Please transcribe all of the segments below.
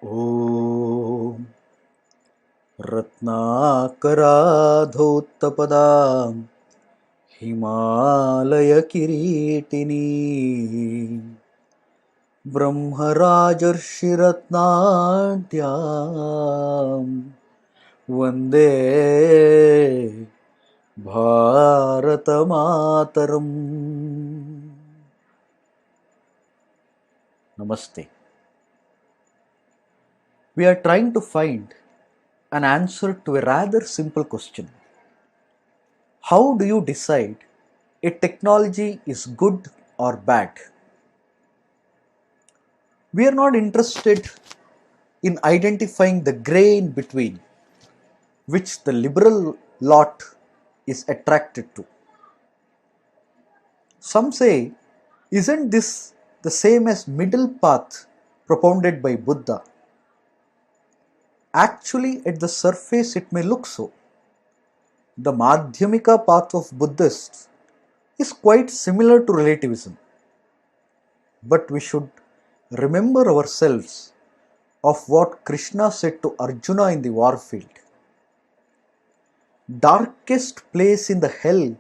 ॐ रत्नाकराधोत्तपदां हिमालयकिरीटिनीं ब्रह्मराजर्षिरत्नाढ्यां वन्दे भारतमातरम्। Namaste. We are trying to find an answer to a rather simple question. How do you decide a technology is good or bad? We are not interested in identifying the gray in between, which the liberal lot is attracted to. Some say, isn't this the same as middle path propounded by Buddha? Actually, at the surface it may look so. The Madhyamika path of Buddhists is quite similar to relativism. But we should remember ourselves of what Krishna said to Arjuna in the war field. Darkest place in the hell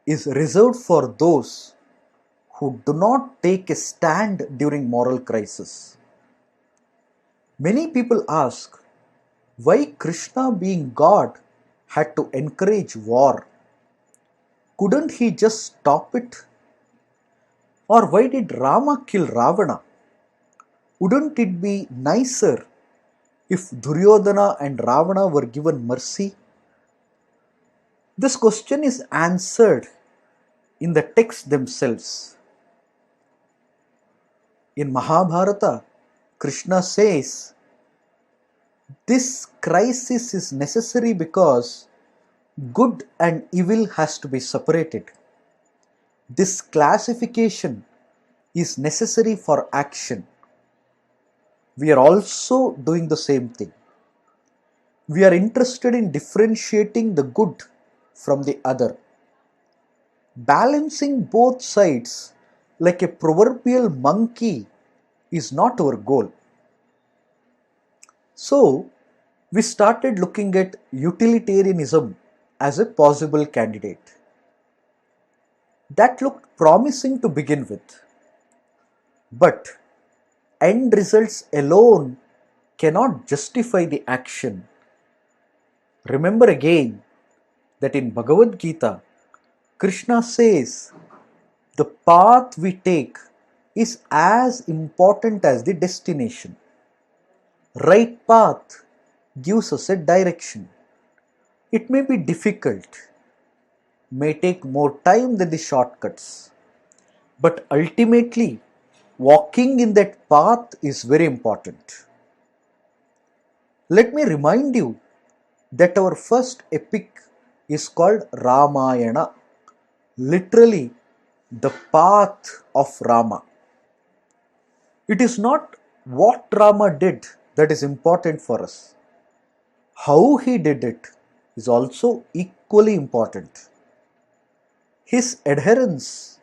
is reserved for those who do not take a stand during moral crisis. Many people ask why Krishna, being God, had to encourage war. Couldn't he just stop it? Or why did Rama kill Ravana? Wouldn't it be nicer if Duryodhana and Ravana were given mercy? This question is answered in the texts themselves. In Mahabharata, Krishna says, this crisis is necessary because good and evil has to be separated. This classification is necessary for action. We are also doing the same thing. We are interested in differentiating the good from the other. Balancing both sides like a proverbial monkey is not our goal. So, we started looking at utilitarianism as a possible candidate. That looked promising to begin with. But end results alone cannot justify the action. Remember again that in Bhagavad Gita, Krishna says, the path we take is as important as the destination. Right path gives us a direction. It may be difficult, may take more time than the shortcuts, but ultimately walking in that path is very important. Let me remind you that our first epic is called Ramayana, literally the path of Rama. It is not what Rama did that is important for us. How he did it is also equally important. His adherence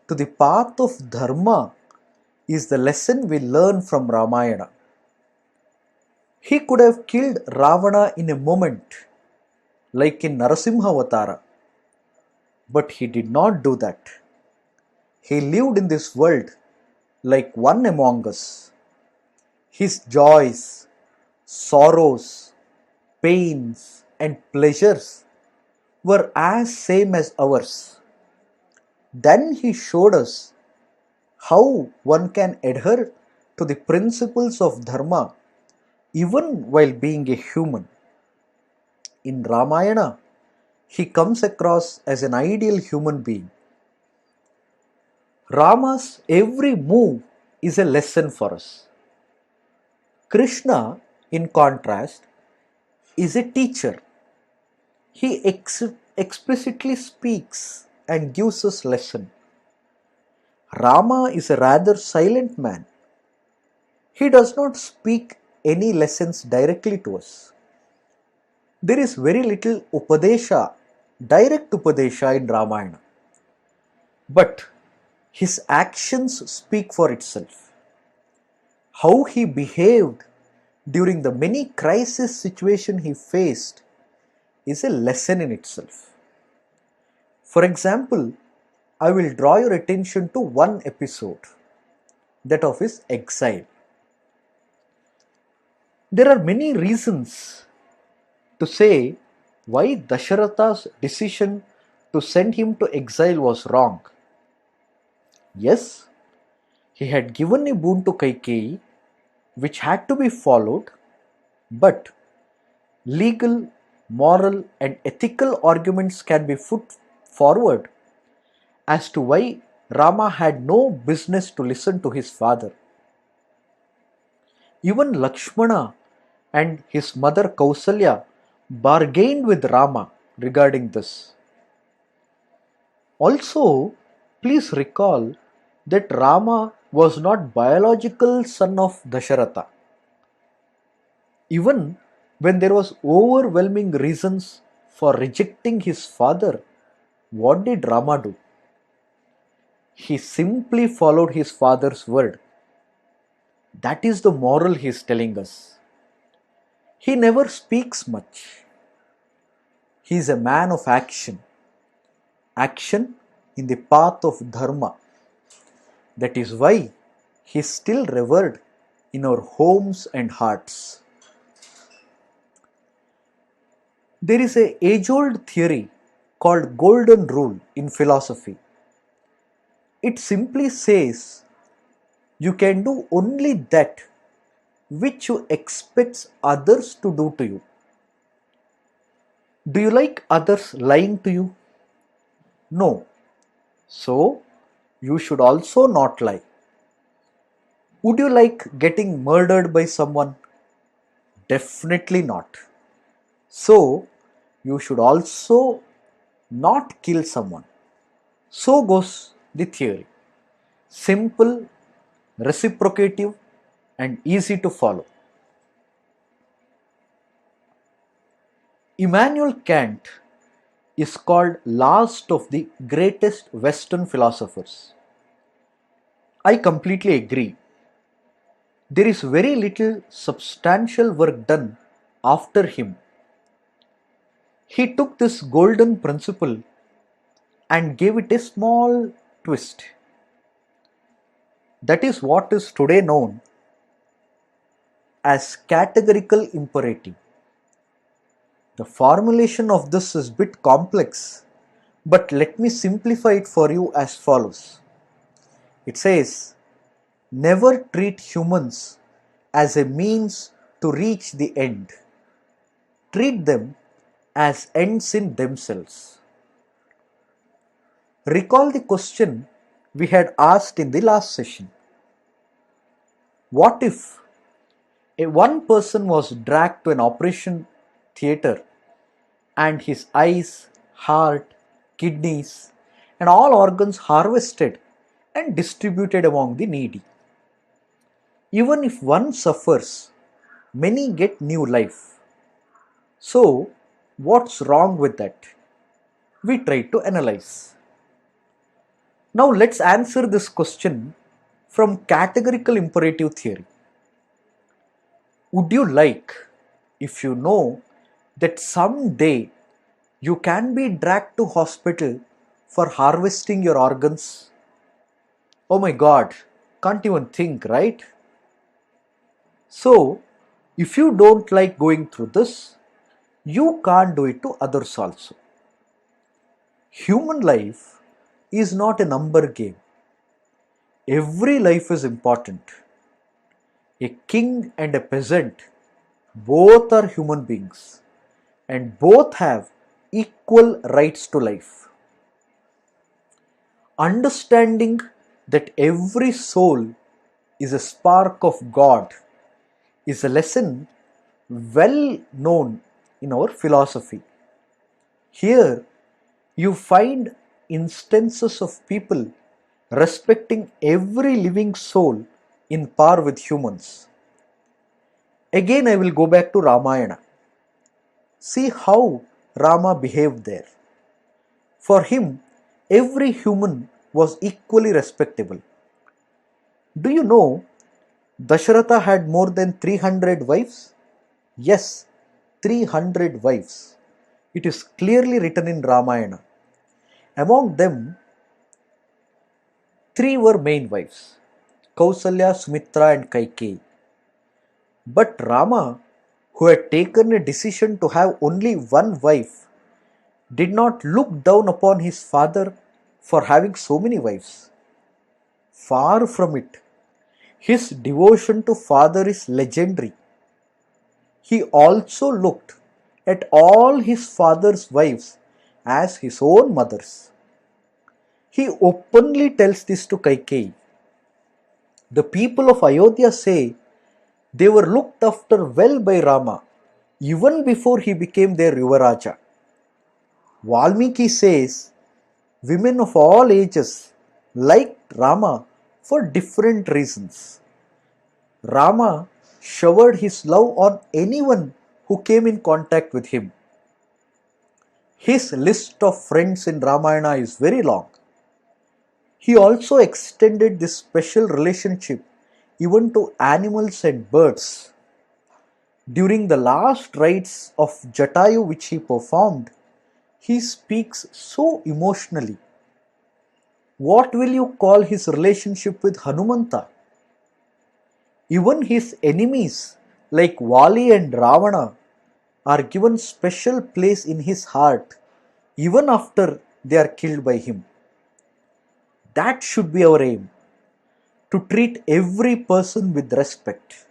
to the path of Dharma is the lesson we learn from Ramayana. He could have killed Ravana in a moment, like in Narasimha Avatara, but he did not do that. He lived in this world like one among us. His joys, sorrows, pains, and pleasures were as same as ours. Then he showed us how one can adhere to the principles of Dharma even while being a human. In Ramayana, he comes across as an ideal human being. Rama's every move is a lesson for us. Krishna, in contrast, is a teacher. He explicitly speaks and gives us lesson. Rama is a rather silent man. He does not speak any lessons directly to us. There is very little Upadesha, direct Upadesha in Ramayana. But his actions speak for itself. How he behaved during the many crisis situations he faced is a lesson in itself. For example, I will draw your attention to one episode, that of his exile. There are many reasons to say why Dasharatha's decision to send him to exile was wrong. Yes, he had given a boon to Kaikeyi which had to be followed, but legal, moral, and ethical arguments can be put forward as to why Rama had no business to listen to his father. Even Lakshmana and his mother Kausalya bargained with Rama regarding this. Also, please recall that Rama was not biological son of Dasharatha. Even when there was overwhelming reasons for rejecting his father, what did Rama do? He simply followed his father's word. That is the moral he is telling us. He never speaks much. He is a man of action. Action in the path of dharma. That is why he is still revered in our homes and hearts. There is an age-old theory called Golden Rule in philosophy. It simply says you can do only that which you expect others to do to you. Do you like others lying to you? No. So, you should also not lie. Would you like getting murdered by someone? Definitely not. So, you should also not kill someone. So goes the theory. Simple, reciprocative, and easy to follow. Immanuel Kant is called last of the greatest Western philosophers. I completely agree. There is very little substantial work done after him. He took this golden principle and gave it a small twist. That is what is today known as categorical imperative. The formulation of this is a bit complex, but let me simplify it for you as follows. It says, never treat humans as a means to reach the end. Treat them as ends in themselves. Recall the question we had asked in the last session. What if one person was dragged to an operation theatre and his eyes, heart, kidneys, and all organs harvested and distributed among the needy? Even if one suffers, many get new life. So, what's wrong with that? We try to analyze. Now, let's answer this question from categorical imperative theory. Would you like, if you know that someday you can be dragged to hospital for harvesting your organs? Oh my God, can't even think, right? So, if you don't like going through this, you can't do it to others also. Human life is not a number game. Every life is important. A king and a peasant, both are human beings and both have equal rights to life. Understanding that every soul is a spark of God is a lesson well known in our philosophy. Here you find instances of people respecting every living soul in par with humans. Again, I will go back to Ramayana. See how Rama behaved there. For him, every human was equally respectable. Do you know Dasharatha had more than 300 wives? Yes, 300 wives. It is clearly written in Ramayana. Among them, three were main wives: Kausalya, Sumitra, and Kaikeyi. But Rama, who had taken a decision to have only one wife, did not look down upon his father for having so many wives. Far from it. His devotion to father is legendary. He also looked at all his father's wives as his own mothers. He openly tells this to Kaikeyi. The people of Ayodhya say they were looked after well by Rama even before he became their Yuvaraja. Valmiki says women of all ages liked Rama for different reasons. Rama showered his love on anyone who came in contact with him. His list of friends in Ramayana is very long. He also extended this special relationship even to animals and birds. During the last rites of Jatayu which he performed, he speaks so emotionally. What will you call his relationship with Hanumanta? Even his enemies like Vali and Ravana are given special place in his heart even after they are killed by him. That should be our aim, to treat every person with respect,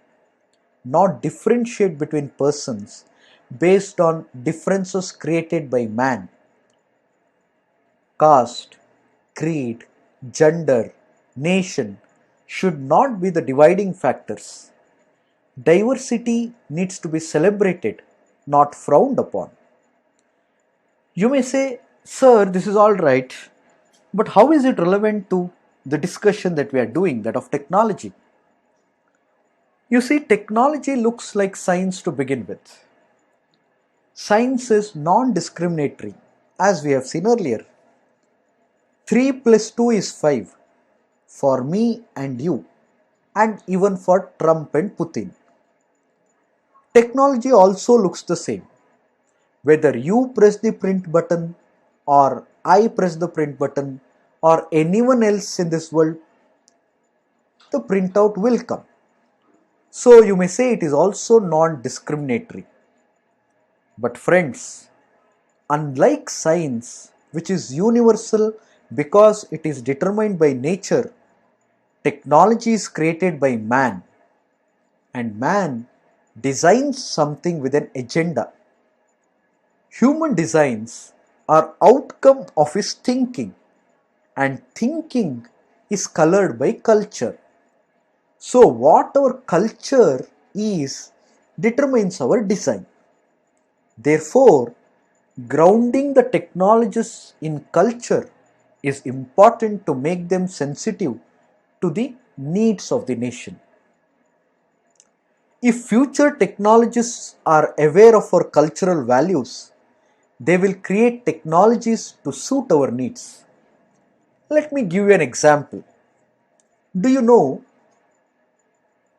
not differentiate between persons based on differences created by man. Caste, creed, gender, nation should not be the dividing factors. Diversity needs to be celebrated, not frowned upon. You may say, "Sir, this is all right, but how is it relevant to the discussion that we are doing, that of technology?" You see, technology looks like science to begin with. Science is non discriminatory, as we have seen earlier. 3 plus 2 is 5 for me and you, and even for Trump and Putin. Technology also looks the same. Whether you press the print button, or I press the print button, or anyone else in this world, the printout will come. So you may say it is also non discriminatory. But friends, unlike science, which is universal because it is determined by nature, technology is created by man, and man designs something with an agenda. Human designs are outcome of his thinking, and thinking is colored by culture. So what our culture is determines our design. Therefore, grounding the technologies in culture is important to make them sensitive to the needs of the nation. If future technologists are aware of our cultural values, they will create technologies to suit our needs. Let me give you an example. Do you know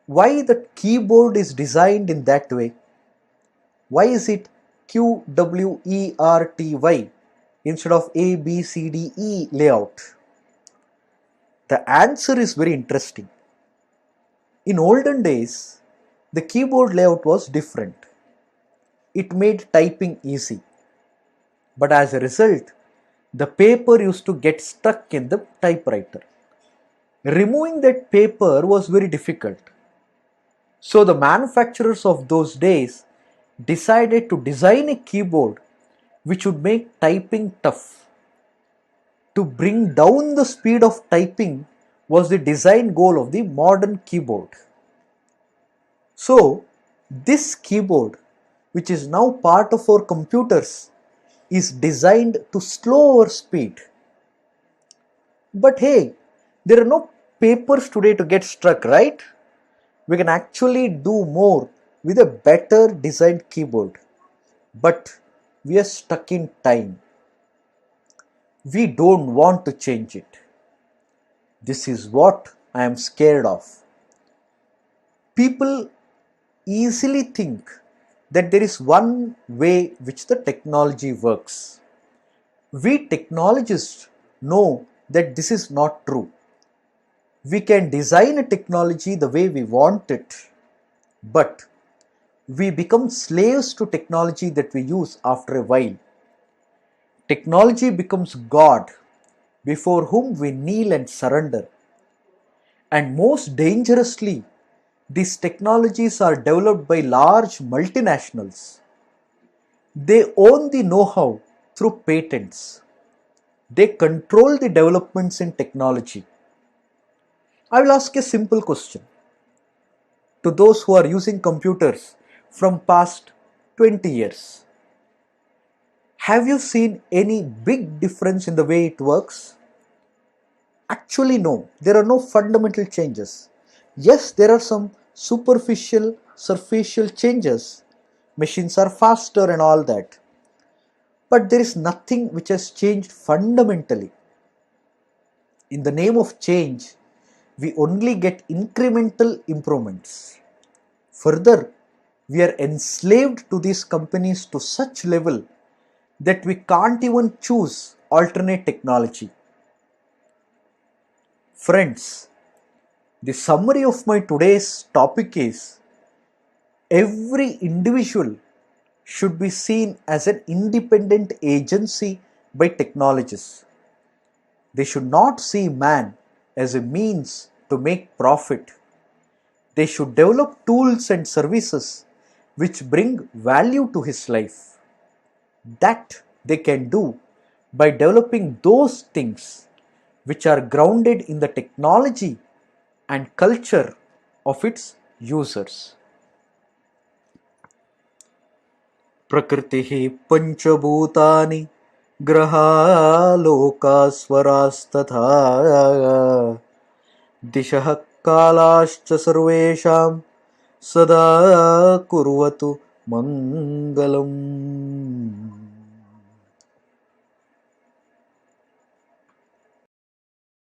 why the keyboard is designed in that way? Why is it QWERTY instead of ABCDE layout? The answer is very interesting. In olden days, the keyboard layout was different. It made typing easy. But as a result, the paper used to get stuck in the typewriter. Removing that paper was very difficult. So the manufacturers of those days decided to design a keyboard which would make typing tough. To bring down the speed of typing was the design goal of the modern keyboard. So, this keyboard, which is now part of our computers, is designed to slow our speed. But hey, there are no papers today to get stuck, right? We can actually do more with a better designed keyboard. But we are stuck in time. We don't want to change it. This is what I am scared of. People easily think that there is one way which the technology works. We technologists know that this is not true. We can design a technology the way we want it, but we become slaves to technology that we use after a while. Technology becomes God before whom we kneel and surrender. And most dangerously, these technologies are developed by large multinationals. They own the know-how through patents. They control the developments in technology. I will ask a simple question to those who are using computers from past 20 years. Have you seen any big difference in the way it works? Actually, no. There are no fundamental changes. Yes, there are some superficial changes. Machines are faster and all that. But there is nothing which has changed fundamentally. In the name of change, we only get incremental improvements. Further, we are enslaved to these companies to such level that we can't even choose alternate technology. Friends, the summary of my today's topic is every individual should be seen as an independent agency by technologists. They should not see man as a means to make profit. They should develop tools and services which bring value to his life. That they can do by developing those things which are grounded in the technology and culture of its users. प्रकृतिः पंचभूतानि ग्रहालोकास्वरास्तथा दिशः कालाश्च सर्वेषां सदा कुर्वतु मङ्गलम्.